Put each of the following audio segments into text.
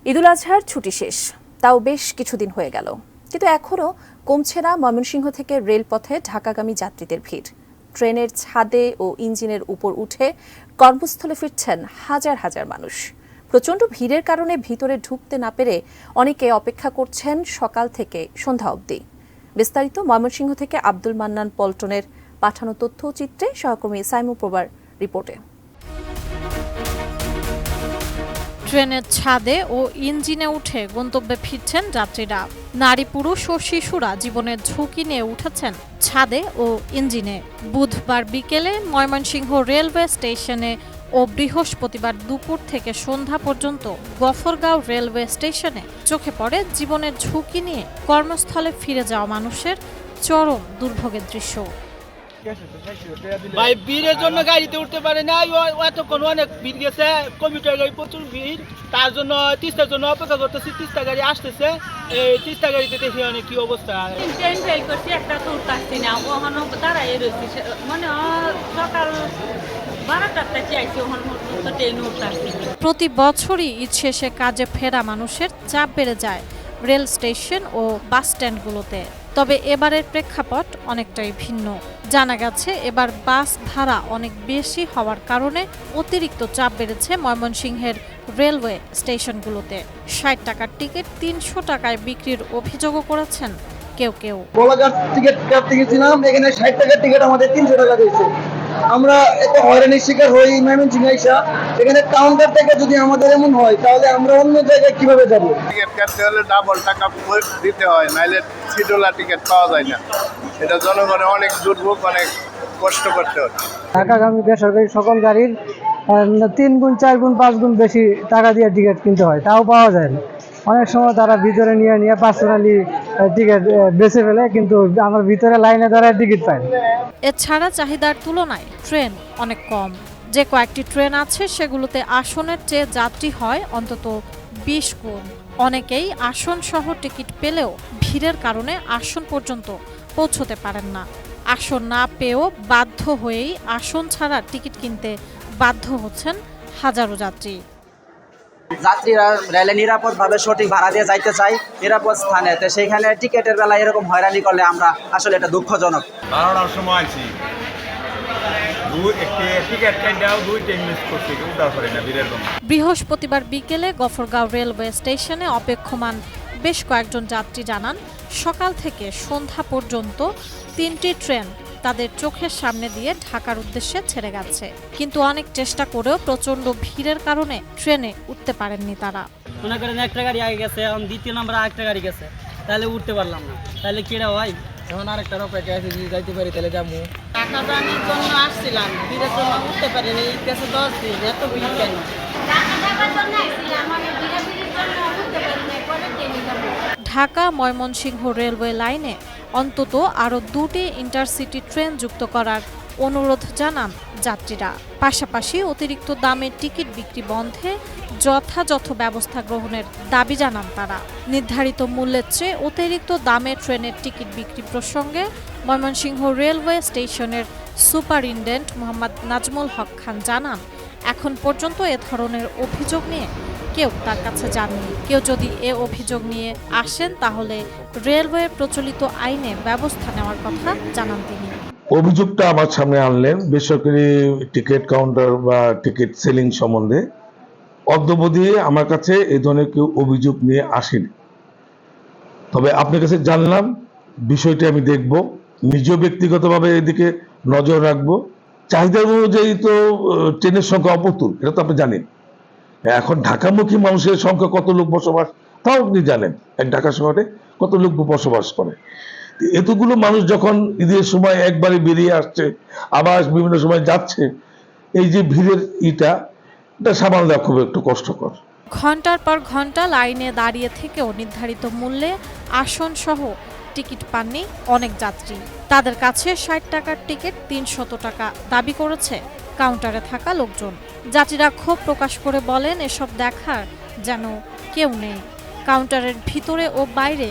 ঈদুল আজহার ছুটি শেষ, তাও বেশ কিছুদিন হয়ে গেল, কিন্তু এখনও কমছে না ময়মনসিংহ থেকে রেলপথে ঢাকাগামী যাত্রীদের ভিড়। ট্রেনের ছাদে ও ইঞ্জিনের উপর উঠে কর্মস্থলে ফিরছেন হাজার হাজার মানুষ। প্রচণ্ড ভিড়ের কারণে ভিতরে ঢুকতে না পেরে অনেকে অপেক্ষা করছেন সকাল থেকে সন্ধ্যা অবধি। বিস্তারিত ময়মনসিংহ থেকে আব্দুল মান্নান পল্টনের পাঠানো তথ্যচিত্রে সহকর্মী সাইমু প্রবার রিপোর্টে। ট্রেনের ছাদে ও ইঞ্জিনে উঠে গন্তব্যে ফিরছেন যাত্রীরা। নারী পুরুষ ও শিশুরা জীবনের ঝুঁকি নিয়ে উঠেছেন ছাদে ও ইঞ্জিনে। বুধবার বিকেলে ময়মনসিংহ রেলওয়ে স্টেশনে ও বৃহস্পতিবার দুপুর থেকে সন্ধ্যা পর্যন্ত গফরগাঁও রেলওয়ে স্টেশনে চোখে পড়ে জীবনের ঝুঁকি নিয়ে কর্মস্থলে ফিরে যাওয়া মানুষের চরম দুর্ভোগের দৃশ্য। ভাই ভিড়ের জন্য গাড়িতে উঠতে পারে না, এতক্ষণ অনেক ভিড় গেছে, কমিউটার গাড়ি প্রচুর ভিড়, তার জন্য তিস্তার জন্য অপেক্ষা করতেছি। তিস্তা গাড়ি আসতেছে, এই তিস্তা গাড়িতে দেখি অনেক কি অবস্থা। ট্রেন ফেল করছি, একটা তো উঠতে না, ওখানে দাঁড়াই রয়েছি, মানে সকাল 12টার চাইছি, ওখানে ট্রেন উঠতে। প্রতি বছরই ঈদ শেষে কাজে ফেরা মানুষের চাপ বেড়ে যায় রেল স্টেশন ও বাস স্ট্যান্ডগুলোতে। তবে এবারের প্রেক্ষাপট অনেকটাই ভিন্ন। জানা গেছে এবার বাস ভাড়া অনেক বেশি হওয়ার কারণে অতিরিক্ত চাপ বেড়েছে ময়মনসিংহের রেলওয়ে স্টেশনগুলোতে। 60 টাকার টিকিট 300 টাকায় বিক্রির অভিযোগও করেছেন কেউ কেউ। গোলাঘাট টিকিট কাটতে গেছিলাম, এখানে 60 টাকার টিকিট আমাদের 300 টাকা দিয়েছে। আমরা এত হয়রানির শিকার হই ময়মনসিংহ আইসা, এখানে কাউন্টার থেকে যদি আমাদের এমন হয় তাহলে আমরা অন্য জায়গায় কিভাবে যাব? টিকিট কাটতে হলে ডাবল টাকা দিতে হয়, নাইলে সিডোলা টিকিট পাওয়া যায় না। এটা জনগণের অনেক দুর্ভোগ, অনেক কষ্ট করতে হয়। ঢাকাগামী বেসরকারি সকল গাড়ির 3 গুণ 4 গুণ 5 গুণ বেশি টাকা দিয়ে টিকিট কিনতে হয়, তাও পাওয়া যায় না। অনেক সময় তারা ভিতরে নিয়ে পার্সোনালি টিকিট বেছে ফেলে, কিন্তু আমার ভিতরে লাইনে দাঁড়ায় টিকিট পাই। এছাড়া চাহিদার তুলনায় ট্রেন অনেক কম। যে কয়েকটি ট্রেন আছে সেগুলোতে আসনের চেয়ে যাত্রী হয় অন্তত 20 গুণ। অনেকেই আসন সহ টিকিট পেলেও ভিড়ের কারণে আসন পর্যন্ত পৌঁছতে পারেন না। আসন না পেয়েও বাধ্য হয়েই আসন ছাড়া টিকিট কিনতে বাধ্য হচ্ছেন হাজারো যাত্রী। যাত্রীরা রেলে নিরাপদভাবে সঠিক ভাড়া দিয়ে যাইতে চাই নিরাপদ স্থানে, তো সেইখানে টিকিটের বেলায় এরকম হয়রানি করলে আমরা আসলে এটা দুঃখজনক। 12টার সময় আছি, বৃহস্পতিবার বিকেলে গফরগাঁও রেলওয়ে স্টেশনে অপেক্ষমান বেশ কয়েকজন যাত্রী জানান, সকাল থেকে সন্ধ্যা পর্যন্ত 3টি ট্রেন তাদের চোখের সামনে দিয়ে ঢাকার উদ্দেশ্যে ছেড়ে গেছে, কিন্তু অনেক চেষ্টা করেও প্রচণ্ড ভিড়ের কারণে ট্রেনে উঠতে পারেননি তারা। মনে করেন একটা গাড়ি আগে গেছে, এখন দ্বিতীয় নাম্বার আরেকটা গাড়ি গেছে, তাহলে উঠতে পারলাম না, তাহলে কিরা হয়? এখন আরেকটার অপেক্ষা আছে, যদি যাইতে পারি তাহলে যাবো। টাকা দানের জন্য আসছিলাম, ভিড়ের জন্য উঠতে পারিনি। এই গেছে 10 দিন, এত ভিড় কেন? ঢাকা ময়মনসিংহ রেলওয়ে লাইনে অন্তত আরও 2টি ইন্টারসিটি ট্রেন যুক্ত করার অনুরোধ জানান যাত্রীরা। পাশাপাশি অতিরিক্ত দামে টিকিট বিক্রি বন্ধে যথাযথ ব্যবস্থা গ্রহণের দাবি জানান তারা। নির্ধারিত মূল্যের চেয়ে অতিরিক্ত দামে ট্রেনের টিকিট বিক্রি প্রসঙ্গে ময়মনসিংহ রেলওয়ে স্টেশনের সুপারিনটেন্ডেন্ট মোহাম্মদ নাজমুল হক খান জানান, এখন পর্যন্ত এ ধরনের অভিযোগ নিয়ে কেউ তার কাছে যাননি। কেউ যদি এ অভিযোগ নিয়ে আসেন তাহলে রেলওয়ে প্রচলিত আইনে ব্যবস্থা নেওয়ার কথা জানান তিনি। অভিযোগটা আমার সামনে আনলেন বেসরকারি টিকিট কাউন্টার বা টিকিট সেলিং সম্বন্ধে। অদ্যাবধি আমার কাছে এই ধরনের কেউ অভিযোগ নিয়ে আসেনি, তবে আপনার কাছে জানলাম, বিষয়টি আমি দেখব, নিজেও ব্যক্তিগতভাবে এদিকে নজর রাখবো। চাহিদা অনুযায়ী তো ট্রেনের সংখ্যা অপ্রতুল, এটা তো আপনি জানেন। এখন ঢাকামুখী মানুষের সংখ্যা কত লোক বসবাস, তাও আপনি জানেন এক ঢাকা শহরে কত লোক বসবাস করে। এতগুলো মানুষ যখন ঈদের সময় একবারে বেরিয়ে আসছে, আবার বিভিন্ন সময় যাচ্ছে, এই যে ভিড়ের এটা সামাল দেওয়া খুব একটু কষ্টকর। ঘন্টার পর ঘন্টা লাইনে দাঁড়িয়ে থেকেও নির্ধারিত মূল্যে আসন সহ টিকিট পাননি অনেক যাত্রী। তাদের কাছে 60 টাকার টিকিট 300 টাকা দাবি করেছে কাউন্টারে থাকা লোকজন। যাত্রীরা ক্ষোভ প্রকাশ করে বলেন, এসব দেখার যেন কেউ নেই। কাউন্টারের ভিতরে ও বাইরে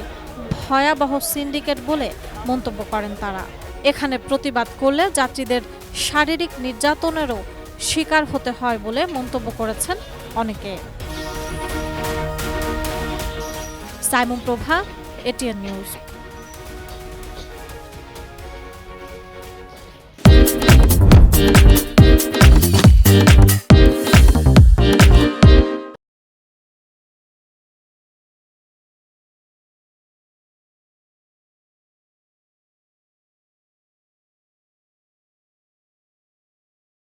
ভয়াবহ সিন্ডিকেট বলে মন্তব্য করেন তারা। এখানে প্রতিবাদ করলে যাত্রীদের শারীরিক নির্যাতনেরও শিকার হতে হয় বলে মন্তব্য করেছেন অনেকে। সাইমন প্রভা, এটিএন নিউজ।